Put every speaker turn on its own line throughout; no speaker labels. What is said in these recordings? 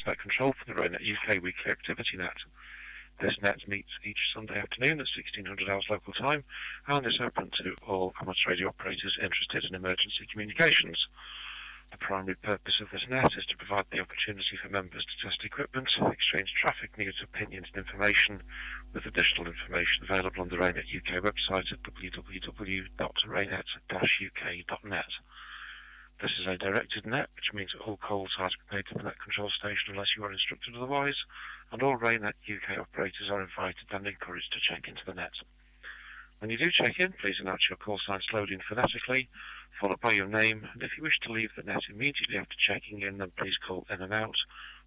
is net control for the RAYNET-UK weekly activity net. This net meets each Sunday afternoon at 1600 hours local time and is open to all amateur radio operators interested in emergency communications. The primary purpose of this net is to provide the opportunity for members to test equipment, exchange traffic news, opinions and information, with additional information available on the RAYNET-UK website at www.raynet-uk.net. This is a directed net, which means that all calls are to be paid to the net control station unless you are instructed otherwise, and all RAYNET-UK operators are invited and encouraged to check into the net. When you do check in, please announce your call sign slowly and phonetically, followed by your name, and if you wish to leave the net immediately after checking in, then please call in and out.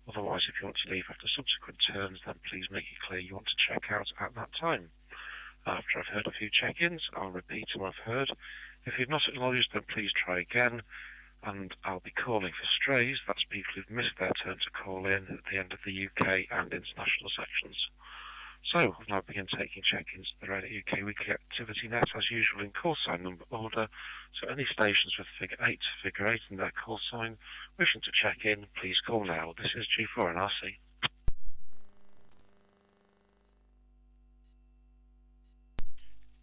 Otherwise, if you want to leave after subsequent turns, then please make it clear you want to check out at that time. After I've heard a few check-ins, I'll repeat what I've heard. If you've not acknowledged, then please try again, and I'll be calling for strays, that's people who've missed their turn to call in at the end of the UK and international sections. So, I'll now begin taking check-ins to the RAYNET-UK weekly activity net as usual in call sign number order, so any stations with figure 8 in their call sign wishing to check in, please call now. This is G4NRC.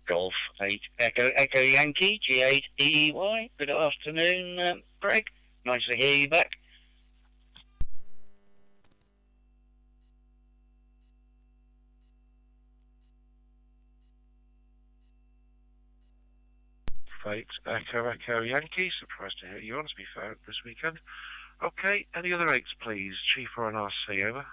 Golf 8 Echo Yankee G8 EY. Good afternoon, Greg. Nice to hear you back.
Fate Echo Yankee. Surprised to hear you on, to be fair, this weekend. Okay, any other 8s please? G4NRC, over.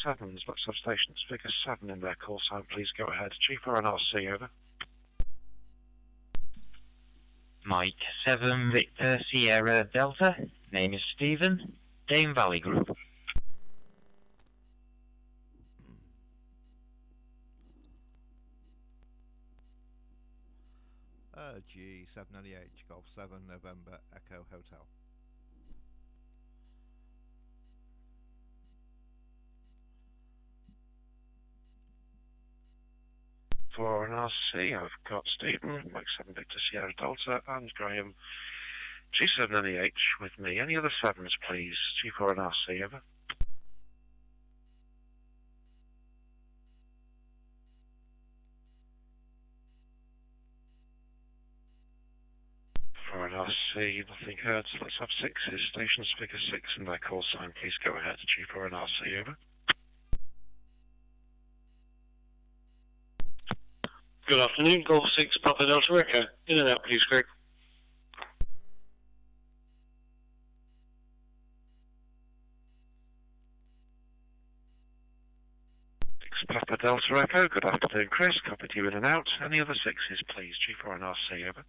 Sevens, let's have stations figure 7 in their call sign, please go ahead. G4NRC, over.
Mike 7 Victor Sierra Delta. Name is Stephen. Dame Valley Group.
G7NEH Golf 7 November Echo Hotel.
For NRC, I've got Stephen, Mike 7 Victor Sierra Delta, and Graham. G7NEH with me. Any other 7s, please? G4NRC, over. For NRC, nothing heard, so let's have 6s. Stations figure 6 in their call sign, please go ahead. G4NRC, over.
Good afternoon, Golf 6 Papa Delta Echo. In and out, please, Greg.
Papa Delta Echo, good afternoon, Chris. Copy to you in and out. Any other 6s, please? G4NRC, over.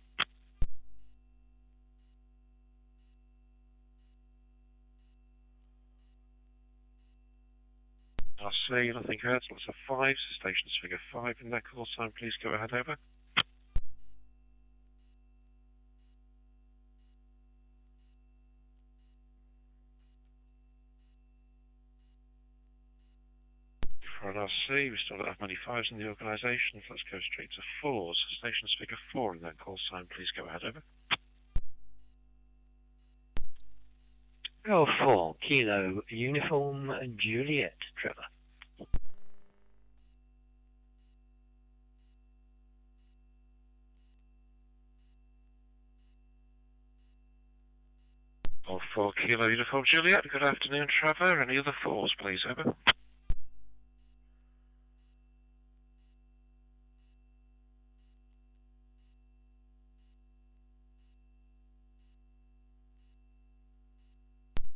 RC, nothing heard, so let's have 5s. Stations figure 5 in their call sign, please go ahead, over. For an RC, we still don't have many 5s in the organisation, so let's go straight to 4s. Stations figure 4 in their call sign, please go ahead, over.
Golf 4 Kilo Uniform Juliet Trevor.
Golf 4 Kilo Uniform Juliet, good afternoon, Trevor. Any other 4s, please, over.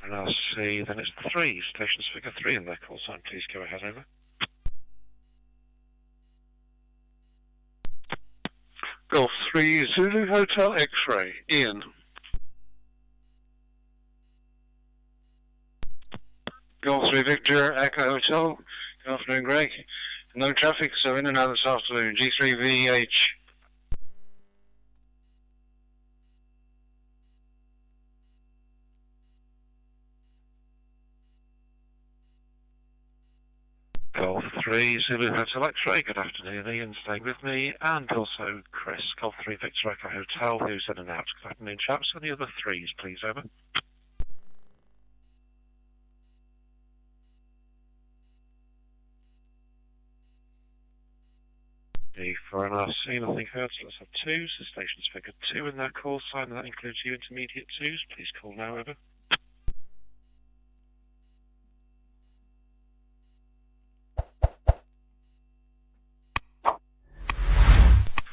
And I'll see, then it's the 3s. Stations figure 3 in their call sign, please go ahead, over.
Golf 3 Zulu Hotel X-Ray. Ian. Golf 3 Victor Echo Hotel. Good afternoon, Greg. No traffic, so in and out this afternoon. G3VH.
Golf 3, Zulu Hotel X-Ray, good afternoon, Ian, staying with me, and also Chris, Golf 3 Victor Echo Hotel, who's in and out. Good afternoon, chaps, and the other threes, please, over. For an RC, nothing heard, so let's have twos. The station's figure 2 in their call sign, and that includes you intermediate twos. Please call now, over.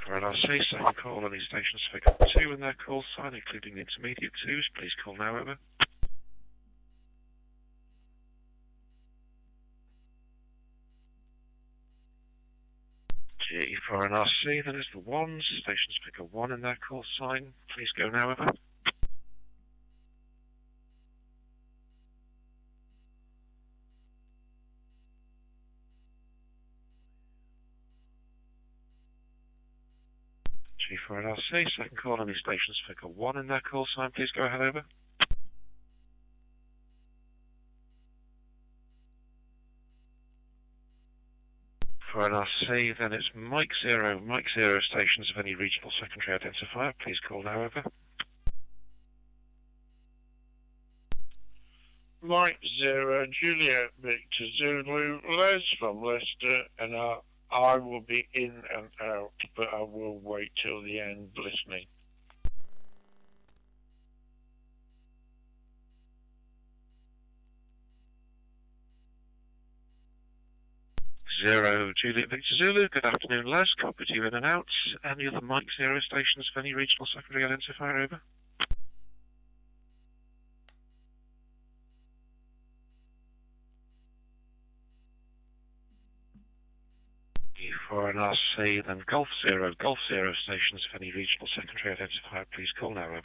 For an RC, second call, any station's figure 2 in their call sign, including the intermediate twos. Please call now, over. G for an RC, then is the ones, station's figure 1 in their call sign. Please go now, over. G for an RC, second call, any station's figure 1 in their call sign. Please go ahead, over. For an RC, then it's Mike 0 stations of any regional secondary identifier. Please call now, over.
Mike 0, Juliet Victor Zulu, Les from Leicester, and I will be in and out, but I will wait till the end listening.
Zero, Juliet Victor Zulu, good afternoon, Les. Copied you in and out. Any other Mike 0 stations for any regional secondary identifier, over? For an RC, then Golf 0 stations for any regional secondary identifier. Please call now, over.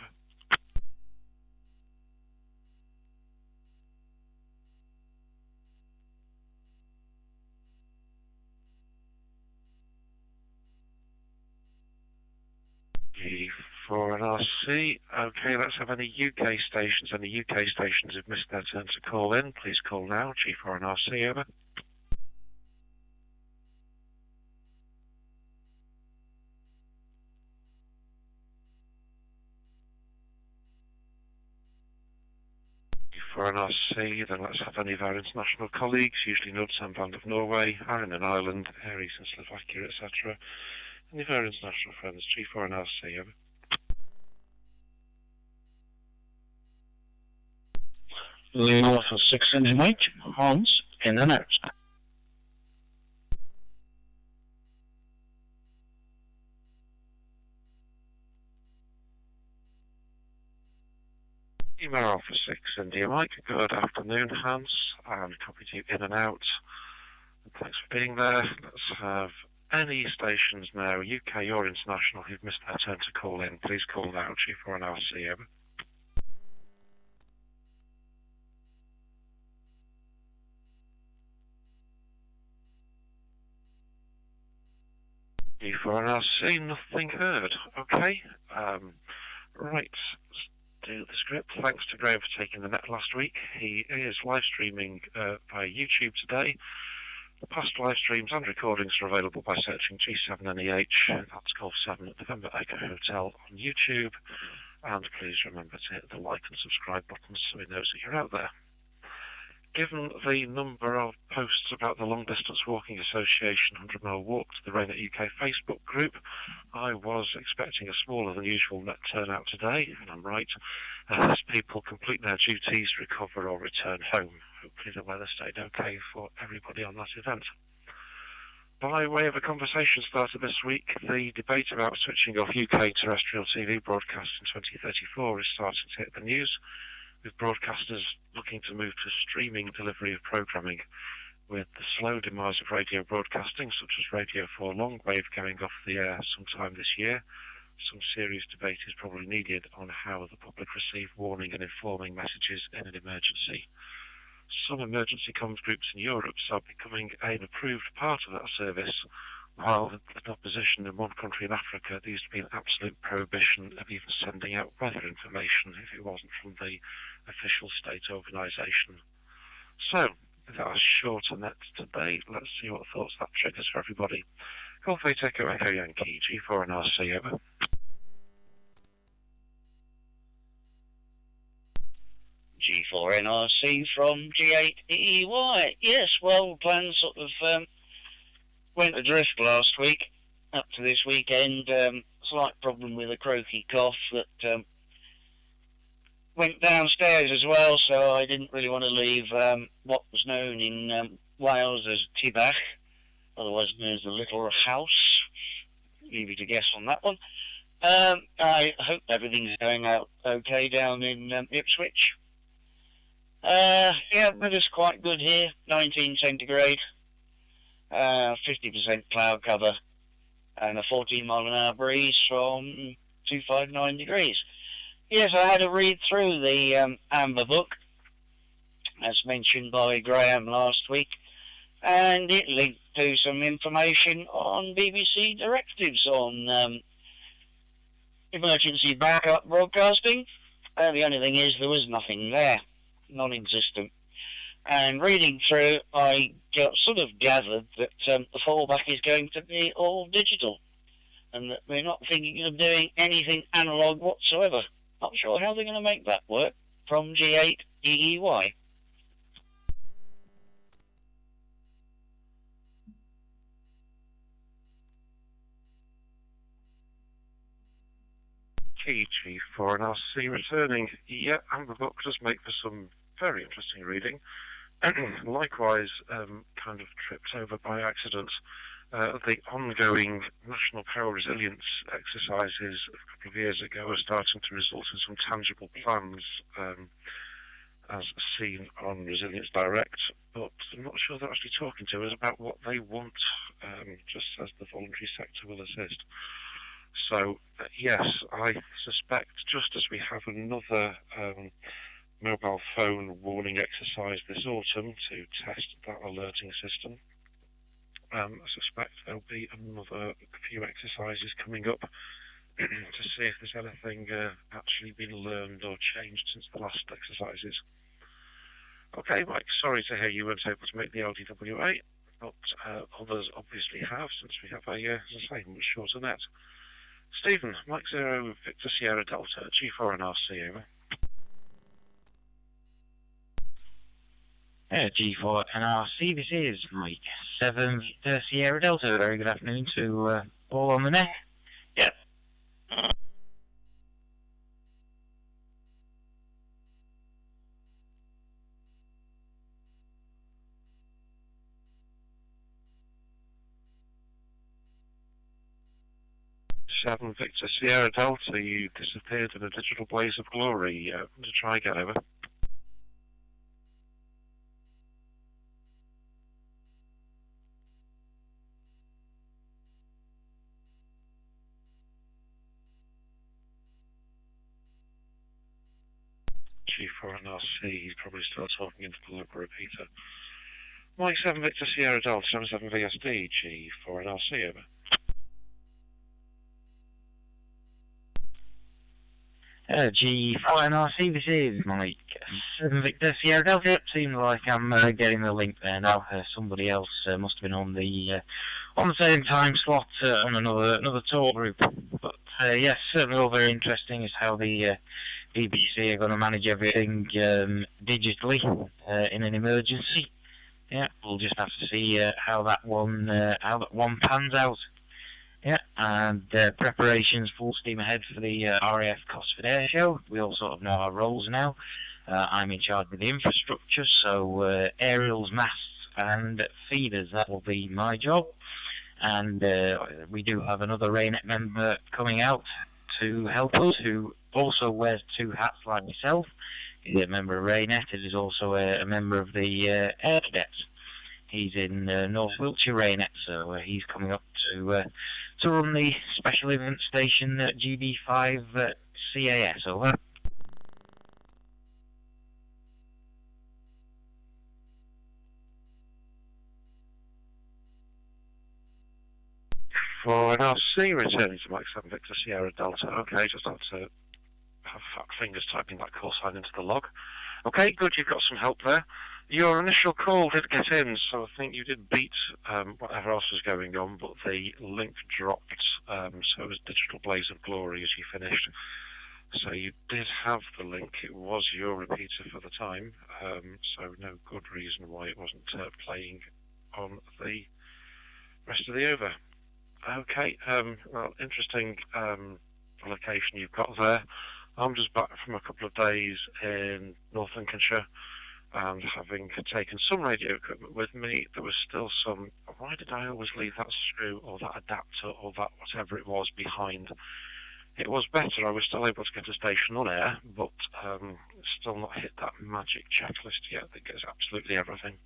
For an RC, okay, let's have any UK stations who've missed their turn to call in. Please call now, G for an RC, over. For an RC, then let's have any of our international colleagues, usually Nordsamband of Norway, Iron and Ireland, Aries and Slovakia, etc. Any of our international friends, G for an RC, over.
Lima for 6 and H, Hans, in and out.
Lima Alpha 6, India Mike, good afternoon, Hans, and copied you in and out. And thanks for being there. Let's have any stations now, UK or international, who've missed their turn to call in. Please call now, G for an RC, over. G for an RC, nothing heard. Okay, right. Do the script. Thanks to Graham for taking the net last week. He is live streaming via YouTube today. The past live streams and recordings are available by searching G7NEH, that's Golf 7 at November Echo Hotel on YouTube. And please remember to hit the like and subscribe buttons so he knows that you're out there. Given the number of posts about the Long Distance Walking Association 100 Mile Walk to the RAYNET-UK Facebook group, I was expecting a smaller than usual net turnout today, and I'm right, as people complete their duties, recover or return home. Hopefully the weather stayed okay for everybody on that event. By way of a conversation starter this week, the debate about switching off UK terrestrial TV broadcasts in 2034 is starting to hit the news, with broadcasters looking to move to streaming delivery of programming, with the slow demise of radio broadcasting, such as Radio 4 Longwave, going off the air sometime this year. Some serious debate is probably needed on how the public receive warning and informing messages in an emergency. Some emergency comms groups in Europe are becoming an approved part of that service, while in opposition in one country in Africa there used to be an absolute prohibition of even sending out weather information if it wasn't from the official state organisation. So, with our shorter net debate. Let's see what thoughts that triggers for everybody. Golf 8 Echo Echo Yankee, G4 and RC, over.
G4 NRC from G8 EY. Yes, well, plans sort of went adrift last week up to this weekend. Slight problem with a croaky cough that went downstairs as well, so I didn't really want to leave what was known in Wales as Tibach, otherwise known as the Little House. Leave you to guess on that one. I hope everything's going out okay down in Ipswich. Yeah, weather's quite good here, 19 centigrade, 50% cloud cover, and a 14 mile an hour breeze from 259 degrees. Yes, I had a read through the Amber book, as mentioned by Graham last week, and it linked to some information on BBC directives on emergency backup broadcasting. The only thing is there was nothing there. Non-existent. And reading through, I sort of gathered that the fallback is going to be all digital, and that we're not thinking of doing anything analogue whatsoever. Not sure how they're going to make that work. From G8 EEY.
G4 and RC returning. Yeah, Amber book does make for some very interesting reading. Likewise, kind of tripped over by accident, the ongoing National Power Resilience exercises a couple of years ago are starting to result in some tangible plans, as seen on Resilience Direct, but I'm not sure they're actually talking to us about what they want, just as the voluntary sector will assist. So, yes, I suspect, just as we have another mobile phone warning exercise this autumn to test that alerting system, I suspect there'll be another few exercises coming up to see if there's anything actually been learned or changed since the last exercises. Okay, Mike, sorry to hear you weren't able to make the LDWA, but others obviously have, since we have a, as I say, much shorter net. Stephen, Mike 0 Victor Sierra Delta, G4 and RC, over.
G4 and RC, this is Mike 7 Victor Sierra Delta. Very good afternoon to all on the net. Yep.
Seven Victor Sierra Delta, you disappeared in a digital blaze of glory. To try again, over. G4 and RC, he's probably still talking into the local repeater. Mike 7 Victor Sierra Delta, 77 VSD, G4 and RC, over.
G4 and RC, this is Mike 7 Victor Sierra Delta. It seems like I'm getting the link there now. Somebody else must have been on the same time slot on another tour group. But yes, certainly all very interesting is how the BBC are going to manage everything digitally in an emergency. Yeah, we'll just have to see how that one pans out. Yeah, and preparations full steam ahead for the RAF Cosford Air Show. We all sort of know our roles now. I'm in charge of the infrastructure, so aerials, masts and feeders, that will be my job. And we do have another RAYNET member coming out to help us, who also wears two hats like myself. He's a member of RAYNET, and is also a member of the Air Cadets. He's in North Wiltshire RAYNET, so he's coming up to run the special event station at GB5 CAS, over.
For an RC returning to Mike 7 Victor Sierra Delta. Okay, just have to have fat fingers typing that call sign into the log. Okay, good, you've got some help there. Your initial call did get in, so I think you did beat whatever else was going on, but the link dropped, so it was Digital Blaze of Glory as you finished. So you did have the link. It was your repeater for the time, so no good reason why it wasn't playing on the rest of the over. Okay, well, interesting location you've got there. I'm just back from a couple of days in North Lincolnshire, and having taken some radio equipment with me, there was still some, why did I always leave that screw or that adapter or that whatever it was behind? It was better, I was still able to get a station on air, but still not hit that magic checklist yet that gets absolutely everything.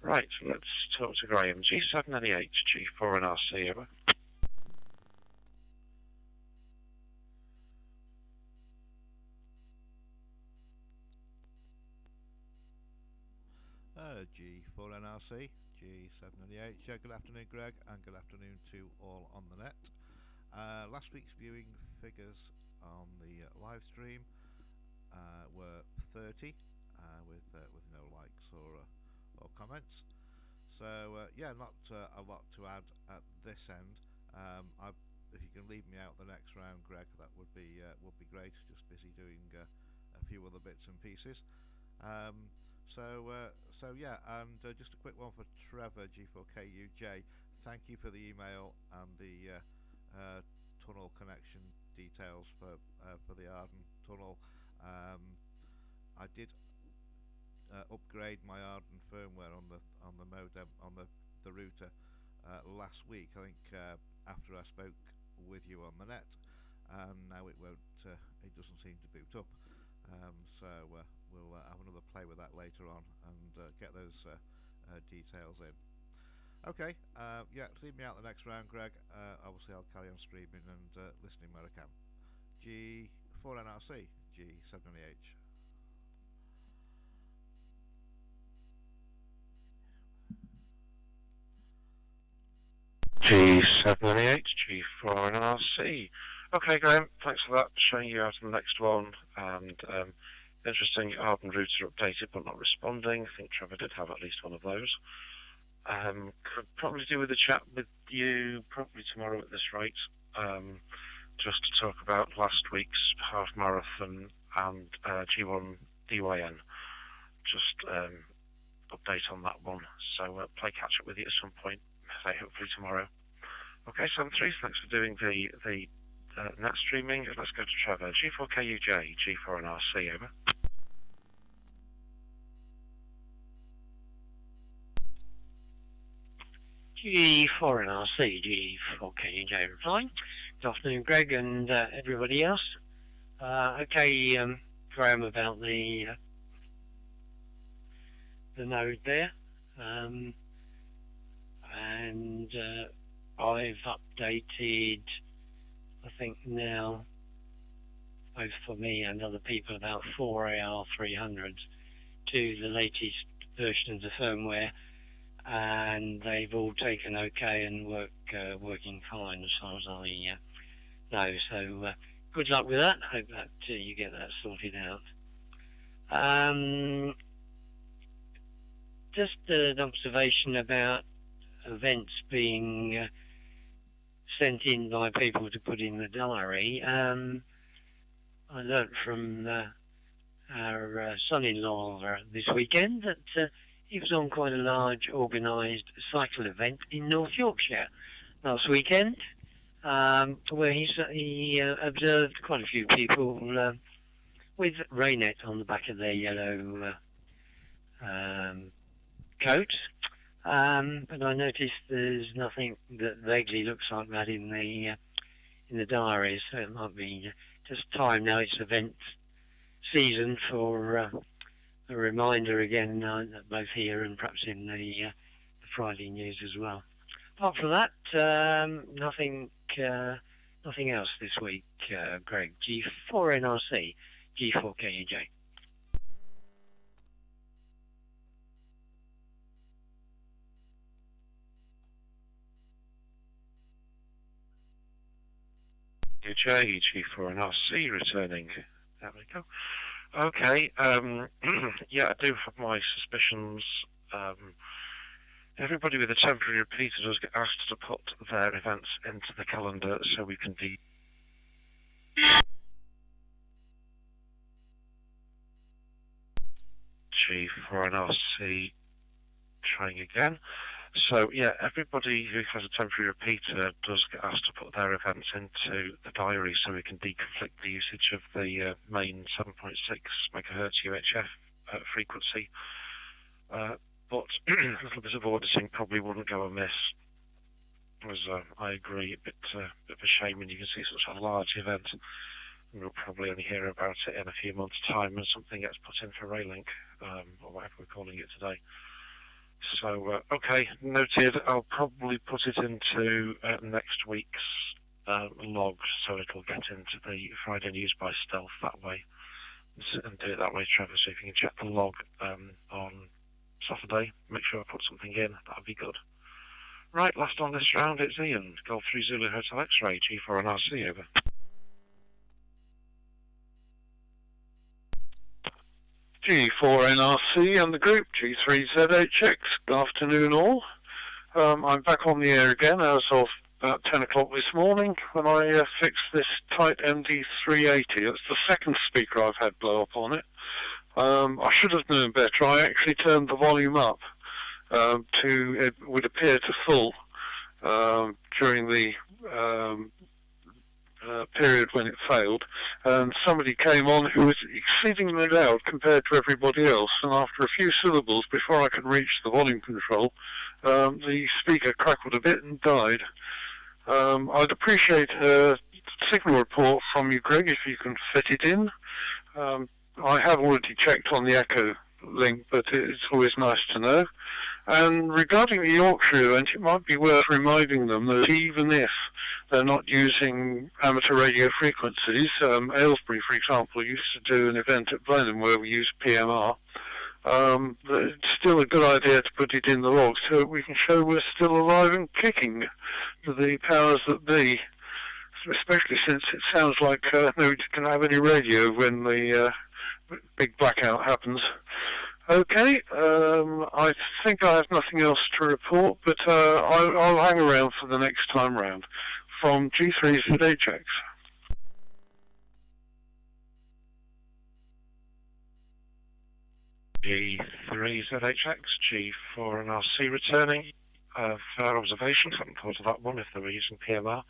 Right, let's talk to Graham. G798, G4 and RC, over.
G4 NRC, G798. Yeah, good afternoon, Greg, and good afternoon to all on the net. Last week's viewing figures on the live stream were 30 with no likes or comments. So yeah, not a lot to add at this end. If you can leave me out the next round, Greg, that would be great. Just busy doing a few other bits and pieces. So yeah, and just a quick one for Trevor G4KUJ. Thank you for the email and the tunnel connection details for the Arden tunnel. I did upgrade my Arden firmware on the modem on the router last week. I think after I spoke with you on the net, and now it won't. It doesn't seem to boot up. So we'll have another play with that later on and get those details in. Okay, yeah, leave me out the next round, Greg. Obviously I'll carry on streaming and listening where I can. G4 NRC, G780H.
G798, G4 NRC. Okay, Graham, thanks for that. Showing you out on the next one, and interesting, Arden router updated but not responding. I think Trevor did have at least one of those. Could probably do with a chat with you probably tomorrow at this rate, just to talk about last week's half marathon and G1 DYN. Just update on that one. So play catch up with you at some point, say hopefully tomorrow. Okay, 7-3, thanks for doing the net streaming. Let's go to Trevor. G4KUJ, G4 and RC, over.
G4 and RC, G4KUJ replying. Good afternoon, Greg, and everybody else. Okay, Graham, about the node there. And I've updated, I think now, both for me and other people, about 4 AR300s to the latest version of the firmware, and they've all taken okay and working fine as far as I know. So good luck with that. Hope that you get that sorted out. Just an observation about events being sent in by people to put in the diary. I learnt from our son-in-law this weekend that he was on quite a large organised cycle event in North Yorkshire last weekend, where he observed quite a few people with RAYNET on the back of their yellow coats. But I noticed there's nothing that vaguely looks like that in the diary, so it might be just time now. It's event season for a reminder again, both here and perhaps in the Friday news as well. Apart from that, nothing else this week, Greg. G4 NRC, G4 KUJ.
UJ, G4 and RC returning. There we go. Okay, yeah, I do have my suspicions. Everybody with a temporary repeater does get asked to put their events into the calendar so we can G for an RC trying again. So yeah, everybody who has a temporary repeater does get asked to put their events into the diary so we can deconflict the usage of the main 7.6 megahertz UHF frequency. But a little bit of auditing probably wouldn't go amiss. As I agree, a bit of a shame when you can see such a large event. And we'll probably only hear about it in a few months' time when something gets put in for Raylink, or whatever we're calling it today. So, okay, noted. I'll probably put it into next week's log, so it'll get into the Friday News by stealth that way. And do it that way, Trevor, so if you can check the log on Saturday, make sure I put something in, that'd be good. Right, last on this round, it's Ian. Golf 3 Zulu Hotel X-Ray, G4 and RC, over.
G4NRC and the group, G3ZHX. Good afternoon all. I'm back on the air again as of about 10 o'clock this morning when I fixed this tight MD380. It's the second speaker I've had blow up on it. I should have known better. I actually turned the volume up to, it would appear to full during the period when it failed, and somebody came on who was exceedingly loud compared to everybody else, and after a few syllables before I could reach the volume control, the speaker crackled a bit and died. I'd appreciate a signal report from you, Greg, if you can fit it in. I have already checked on the Echo link, but it's always nice to know. And regarding the Yorkshire event, it might be worth reminding them that even if they're not using amateur radio frequencies, Aylesbury, for example, used to do an event at Blenheim where we use PMR. It's still a good idea to put it in the log so that we can show we're still alive and kicking to the powers that be, especially since it sounds like nobody can have any radio when the big blackout happens. Okay, I think I have nothing else to report, but I'll hang around for the next time round. From G3ZHX.
G3ZHX, G4 and RC returning. Fair observation, hadn't thought of that one if they were using PMR.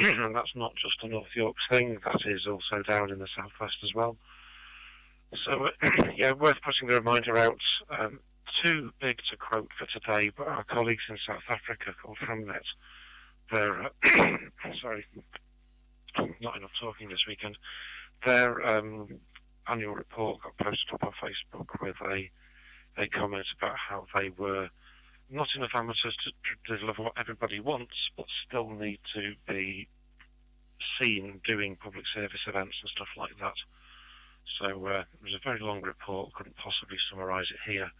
And that's not just a North Yorks thing, that is also down in the southwest as well. So, yeah, worth putting the reminder out. Too big to quote for today, but our colleagues in South Africa called FromNet, their, sorry, not enough talking this weekend, their annual report got posted up on Facebook with a comment about how they were not enough amateurs to deliver what everybody wants, but still need to be seen doing public service events and stuff like that. So it was a very long report, couldn't possibly summarise it here,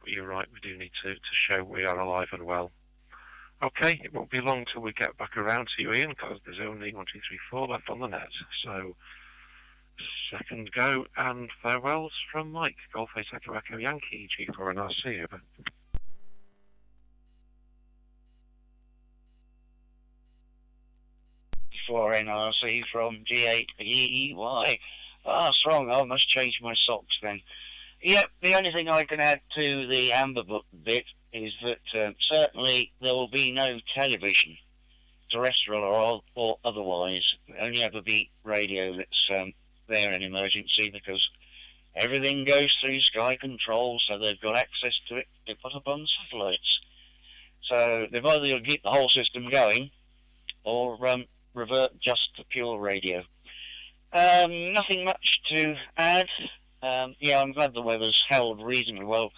but you're right, we do need to show we are alive and well. Okay, it won't be long till we get back around to you, Ian, because there's only 1, 2, 3, 4 left on the net. So, second go, and farewells from Mike, Golf 8 Echo Echo Yankee, G4 and RC, over.
G4 NRC from G8 EEY. Strong, I must change my socks then. Yep, the only thing I can add to the Amber Book bit is that certainly there will be no television, terrestrial or otherwise. There'll only ever be radio that's there in emergency, because everything goes through Sky Control, so they've got access to it. They put up on satellites. So they've either got to keep the whole system going or revert just to pure radio. Nothing much to add. Yeah, I'm glad the weather's held reasonably well.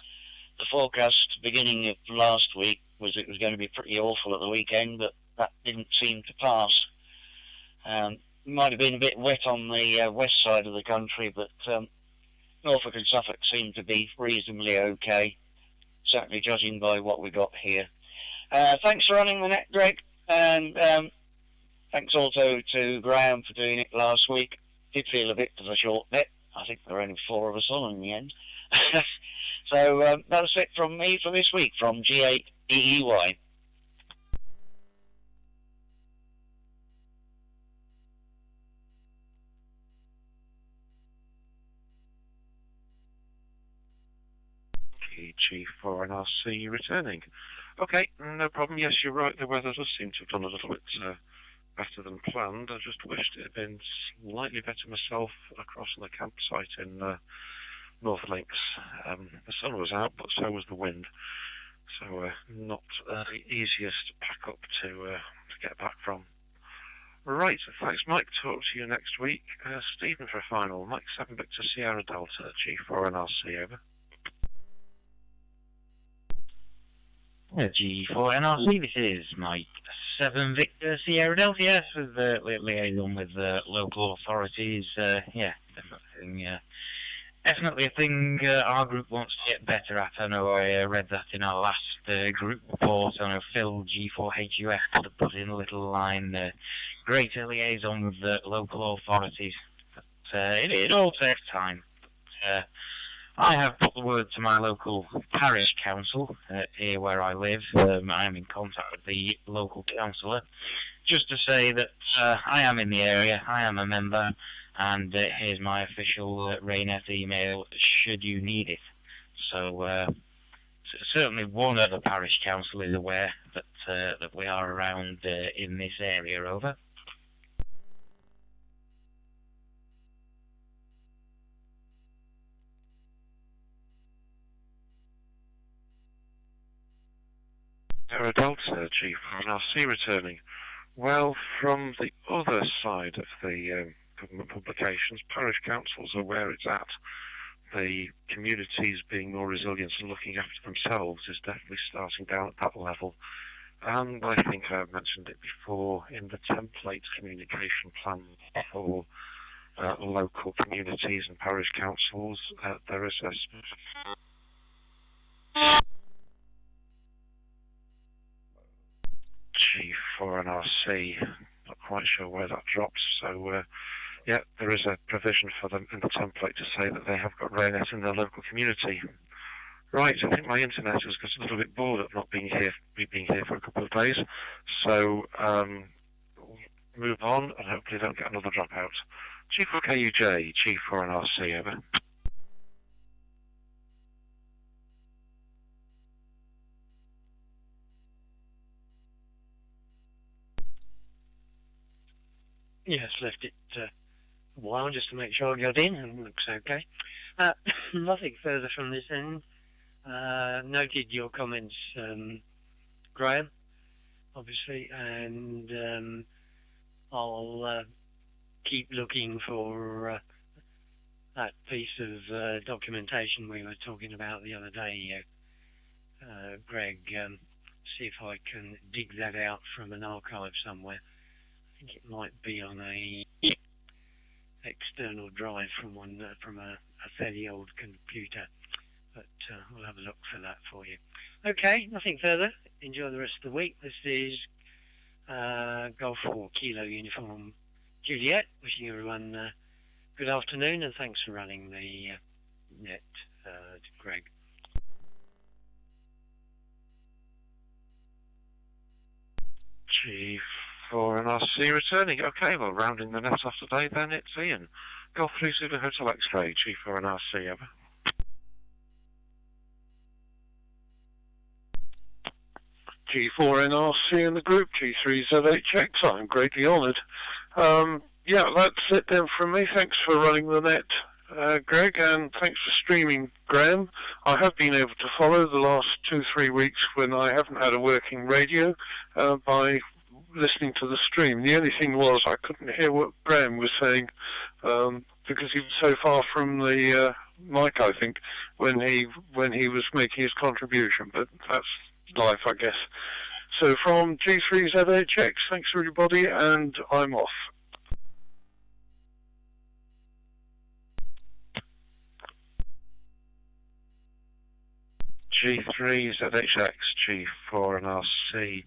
The forecast beginning of last week was it was going to be pretty awful at the weekend, but that didn't seem to pass. Might have been a bit wet on the west side of the country, but Norfolk and Suffolk seem to be reasonably okay, certainly judging by what we got here. Thanks for running the net, Greg, and thanks also to Graham for doing it last week. Did feel a bit of a short bit. I think there were only 4 of us on in the end. So that was it from me for this week from G8EEY.
G4NRC returning. Okay, no problem. Yes, you're right. The weather does seem to have done a little bit better than planned. I just wished it had been slightly better myself across on the campsite in North Links. The sun was out, but so was the wind. So not the easiest pack up to get back from. Right, thanks Mike. Talk to you next week. Stephen for a final. Mike 7 Victor Sierra Delta, G4NRC, over.
G4NRC, this is Mike 7 Victor Sierra Delta, yes, with liaison with local authorities. Yeah, definitely a thing our group wants to get better at. I know I read that in our last group report. I know Phil G4HUF put in a little line, greater liaison with the local authorities. But it all takes time. I have put the word to my local parish council here where I live. I am in contact with the local councillor just to say that I am in the area, I am a member, and here's my official RAYNET email should you need it. So certainly one other parish council is aware that we are around in this area, over.
Delta, G4NRC returning. Well, from the other side of the government publications, parish councils are where it's at. The communities being more resilient and looking after themselves is definitely starting down at that level. And I think I've mentioned it before in the template communication plan for local communities and parish councils. There is a G4NRC, not quite sure where that drops, so yeah, there is a provision for them in the template to say that they have got RAYNET in their local community. Right, I think my internet has got a little bit bored of not being here, me being here for a couple of days, so move on and hopefully don't get another dropout. G4KUJ, G4NRC, over.
Yes, left it a while just to make sure I got in and it looks okay. Nothing further from this end. Noted your comments, Graham, obviously, and I'll keep looking for that piece of documentation we were talking about the other day, Greg. See if I can dig that out from an archive somewhere. I think it might be on a external drive from a fairly old computer, but we'll have a look for that for you. Okay, nothing further. Enjoy the rest of the week. This is Golf 4 Kilo Uniform Juliet. Wishing everyone good afternoon and thanks for running the net, Greg.
G4NRC returning. Okay, well, rounding the net off today, then it's Ian. Golf 3 Zulu Hotel X-Ray, G4NRC, over.
G4NRC in the group, G3ZHX. I'm greatly honoured. Yeah, that's it then from me. Thanks for running the net, Greg, and thanks for streaming, Graham. I have been able to follow the last 2-3 weeks when I haven't had a working radio by listening to the stream. The only thing was I couldn't hear what Graham was saying because he was so far from the mic, I think, when he was making his contribution, but that's life, I guess. So from G3ZHX, thanks everybody, and I'm off.
G3ZHX, G4NRC.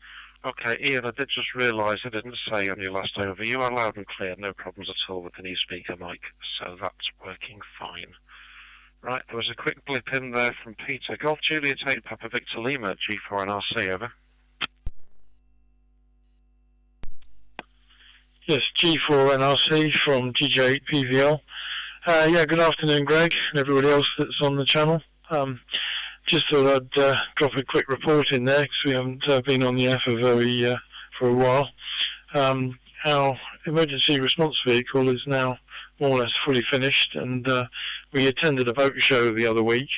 Okay, Ian, I did just realise I didn't say on your last over. You are loud and clear, no problems at all with the new speaker mic, so that's working fine. Right, there was a quick blip in there from Peter. Golf Juliet 8 Papa Victor Lima, G4NRC, over.
Yes, G4NRC from GJ8 PVL. Yeah, good afternoon, Greg, and everybody else that's on the channel. Just thought I'd drop a quick report in there, because we haven't been on the air for a while. Our emergency response vehicle is now more or less fully finished, and we attended a boat show the other week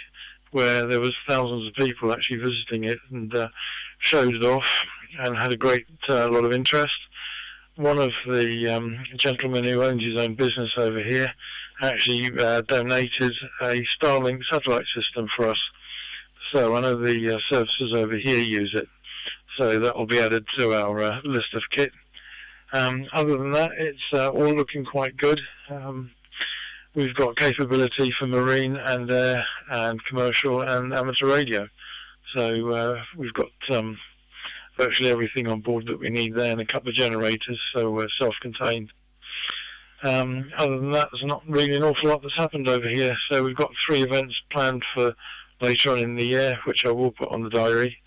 where there was thousands of people actually visiting it, and showed it off and had a great lot of interest. One of the gentlemen who owns his own business over here actually donated a Starlink satellite system for us. So I know the services over here use it. So that will be added to our list of kit. Other than that, it's all looking quite good. We've got capability for marine and air and commercial and amateur radio. So we've got virtually everything on board that we need there, and a couple of generators, so we're self-contained. Other than that, there's not really an awful lot that's happened over here. So we've got 3 events planned for later on in the year, which I will put on the diary.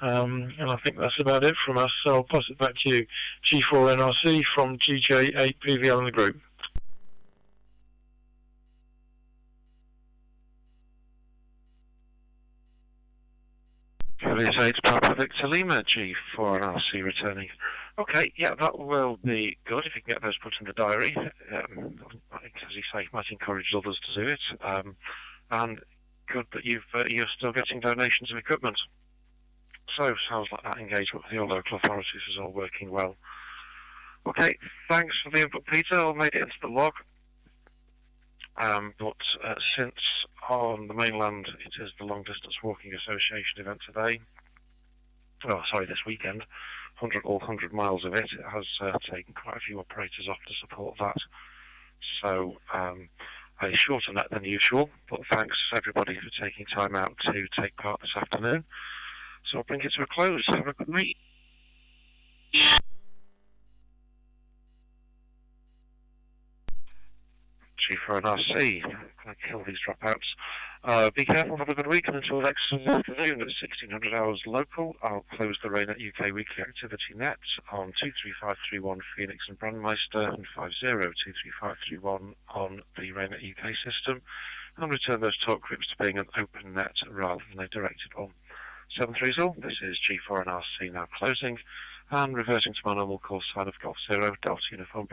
And I think that's about it from us, so I'll pass it back to you. G4NRC from GJ8 PVL in the group.
Juliet 8 Papa Victor Lima, G4NRC returning. Okay, yeah, that will be good if you can get those put in the diary. As you say, might encourage others to do it. And good that you're still getting donations of equipment. So sounds like that engagement with your local authorities is all working well. Okay, thanks for the input, Peter. I'll make it into the log. But since on the mainland it is the Long Distance Walking Association event today, oh sorry, this weekend, all 100 miles of it has taken quite a few operators off to support that. So a shorter net than usual, but thanks everybody for taking time out to take part this afternoon. So I'll bring it to a close. Have a good night. G4NRC. Can I kill these dropouts? Be careful, have a good week, and until next afternoon at 1600 hours local, I'll close the RAYNET-UK weekly activity net on 23531 Pheonix and Brandmeister and 502331 on the RAYNET-UK system, and return those talk groups to being an open net rather than a directed one. 730, this is G4NRC now closing, and reverting to my normal call sign of Golf 0 Delta Uniform.